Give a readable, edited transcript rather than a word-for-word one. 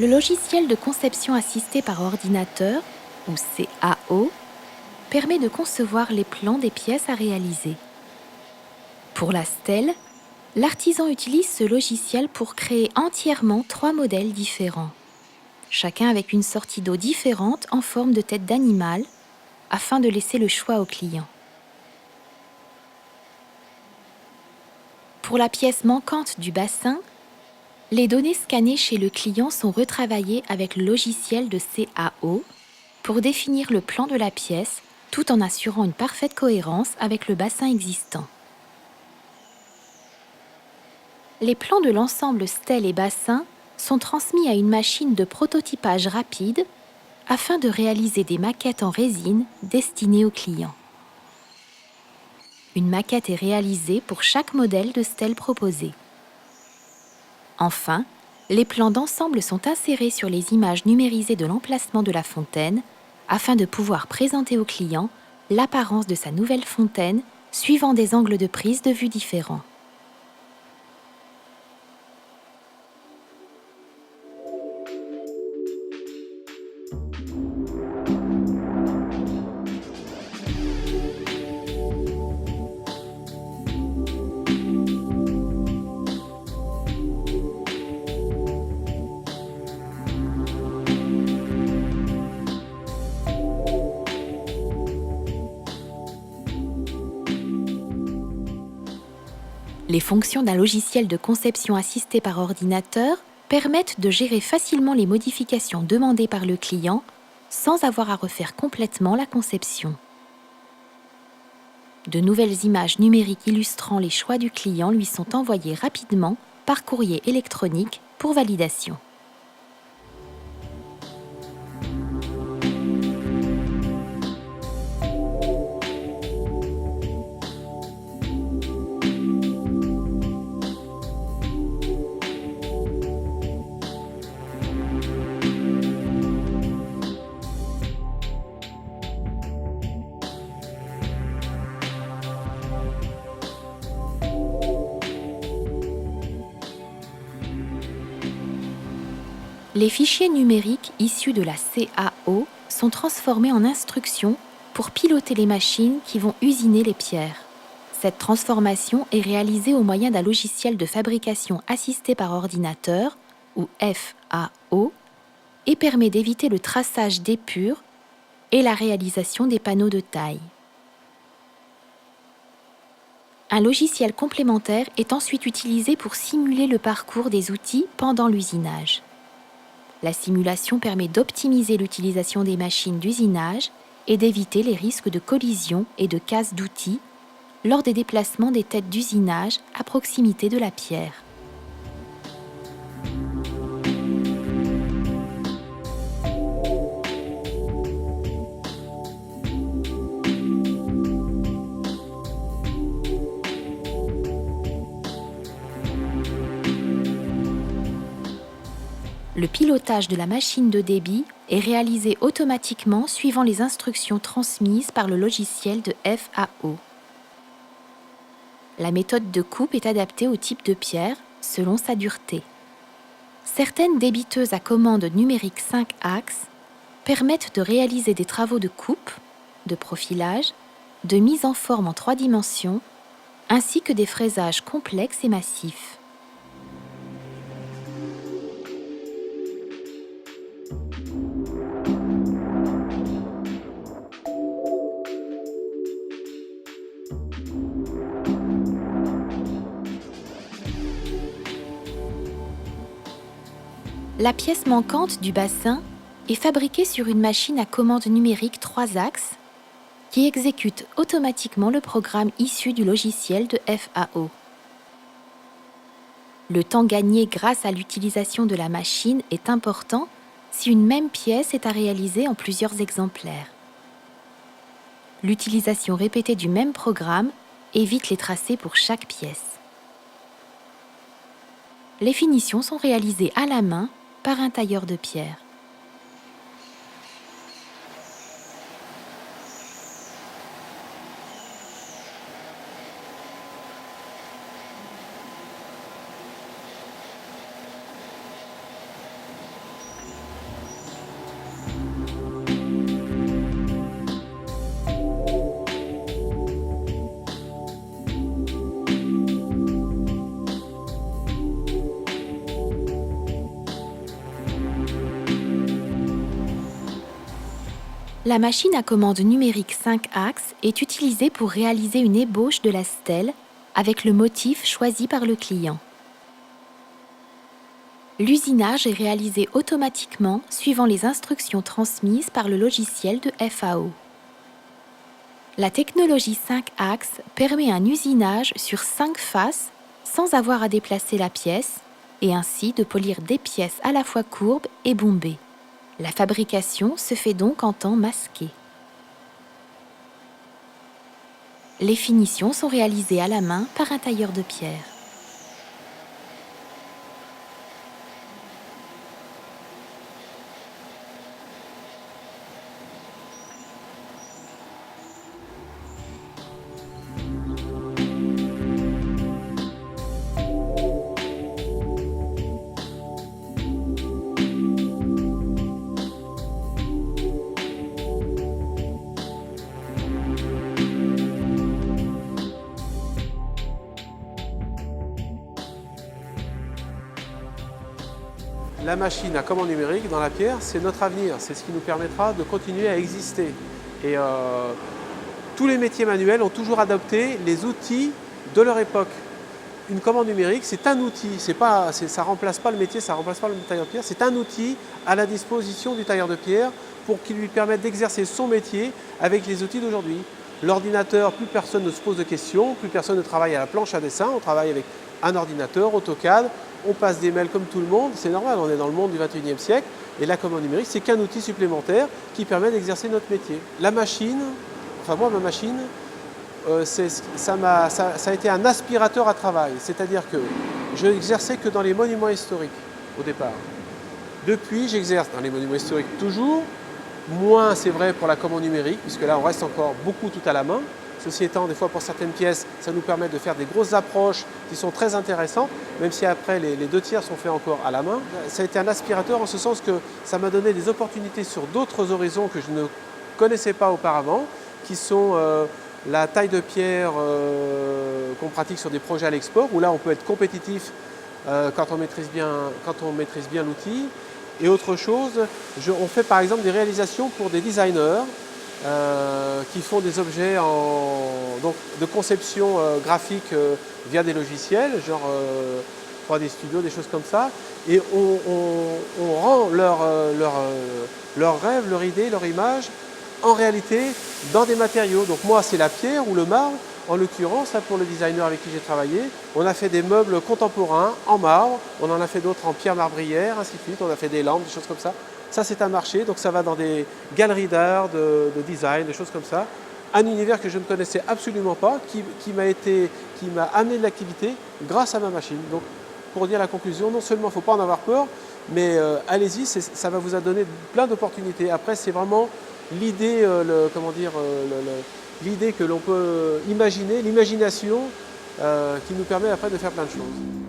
Le logiciel de conception assistée par ordinateur, ou CAO, permet de concevoir les plans des pièces à réaliser. Pour la stèle, l'artisan utilise ce logiciel pour créer entièrement 3 modèles différents, chacun avec une sortie d'eau différente en forme de tête d'animal, afin de laisser le choix au client. Pour la pièce manquante du bassin, les données scannées chez le client sont retravaillées avec le logiciel de CAO pour définir le plan de la pièce tout en assurant une parfaite cohérence avec le bassin existant. Les plans de l'ensemble stèle et bassin sont transmis à une machine de prototypage rapide afin de réaliser des maquettes en résine destinées aux clients. Une maquette est réalisée pour chaque modèle de stèle proposé. Enfin, les plans d'ensemble sont insérés sur les images numérisées de l'emplacement de la fontaine afin de pouvoir présenter au client l'apparence de sa nouvelle fontaine suivant des angles de prise de vue différents. Les fonctions d'un logiciel de conception assisté par ordinateur permettent de gérer facilement les modifications demandées par le client sans avoir à refaire complètement la conception. De nouvelles images numériques illustrant les choix du client lui sont envoyées rapidement par courrier électronique pour validation. Les fichiers numériques issus de la CAO sont transformés en instructions pour piloter les machines qui vont usiner les pierres. Cette transformation est réalisée au moyen d'un logiciel de fabrication assisté par ordinateur, ou FAO, et permet d'éviter le traçage d'épures et la réalisation des panneaux de taille. Un logiciel complémentaire est ensuite utilisé pour simuler le parcours des outils pendant l'usinage. La simulation permet d'optimiser l'utilisation des machines d'usinage et d'éviter les risques de collision et de casse d'outils lors des déplacements des têtes d'usinage à proximité de la pierre. Le pilotage de la machine de débit est réalisé automatiquement suivant les instructions transmises par le logiciel de FAO. La méthode de coupe est adaptée au type de pierre selon sa dureté. Certaines débiteuses à commande numérique 5 axes permettent de réaliser des travaux de coupe, de profilage, de mise en forme en 3 dimensions, ainsi que des fraisages complexes et massifs. La pièce manquante du bassin est fabriquée sur une machine à commande numérique 3 axes qui exécute automatiquement le programme issu du logiciel de FAO. Le temps gagné grâce à l'utilisation de la machine est important si une même pièce est à réaliser en plusieurs exemplaires. L'utilisation répétée du même programme évite les tracés pour chaque pièce. Les finitions sont réalisées à la main par un tailleur de pierre. La machine à commande numérique 5 axes est utilisée pour réaliser une ébauche de la stèle avec le motif choisi par le client. L'usinage est réalisé automatiquement suivant les instructions transmises par le logiciel de FAO. La technologie 5 axes permet un usinage sur 5 faces sans avoir à déplacer la pièce et ainsi de polir des pièces à la fois courbes et bombées. La fabrication se fait donc en temps masqué. Les finitions sont réalisées à la main par un tailleur de pierre. La machine à commande numérique dans la pierre, c'est notre avenir, c'est ce qui nous permettra de continuer à exister. Et tous les métiers manuels ont toujours adopté les outils de leur époque. Une commande numérique, c'est un outil, ça ne remplace pas le métier, ça ne remplace pas le tailleur de pierre, c'est un outil à la disposition du tailleur de pierre pour qu'il lui permette d'exercer son métier avec les outils d'aujourd'hui. L'ordinateur, plus personne ne se pose de questions, plus personne ne travaille à la planche à dessin, on travaille avec un ordinateur, AutoCAD, on passe des mails comme tout le monde, c'est normal, on est dans le monde du 21e siècle, et la commande numérique, c'est qu'un outil supplémentaire qui permet d'exercer notre métier. La machine, enfin moi, ma machine, ça a été un aspirateur à travail, c'est-à-dire que je n'exerçais que dans les monuments historiques au départ. Depuis, j'exerce dans les monuments historiques toujours, moins c'est vrai pour la commande numérique, puisque là on reste encore beaucoup tout à la main. Ceci étant, des fois pour certaines pièces, ça nous permet de faire des grosses approches qui sont très intéressantes, même si après les 2/3 sont faits encore à la main. Ça a été un aspirateur en ce sens que ça m'a donné des opportunités sur d'autres horizons que je ne connaissais pas auparavant, qui sont la taille de pierre qu'on pratique sur des projets à l'export, où là on peut être compétitif quand on maîtrise bien l'outil. Et autre chose, on fait par exemple des réalisations pour des designers qui font des objets donc, de conception graphique via des logiciels, genre 3D Studio, des choses comme ça. Et on rend leur rêve, leur idée, leur image en réalité dans des matériaux. Donc moi, c'est la pierre ou le marbre. En l'occurrence, pour le designer avec qui j'ai travaillé, on a fait des meubles contemporains en marbre, on en a fait d'autres en pierre marbrière, ainsi de suite, on a fait des lampes, des choses comme ça. Ça, c'est un marché, donc ça va dans des galeries d'art, de design, des choses comme ça. Un univers que je ne connaissais absolument pas, qui m'a amené de l'activité grâce à ma machine. Donc, pour dire la conclusion, non seulement il ne faut pas en avoir peur, mais allez-y, ça va vous donner plein d'opportunités. Après, c'est vraiment l'idée, l'idée que l'on peut imaginer, l'imagination qui nous permet après de faire plein de choses.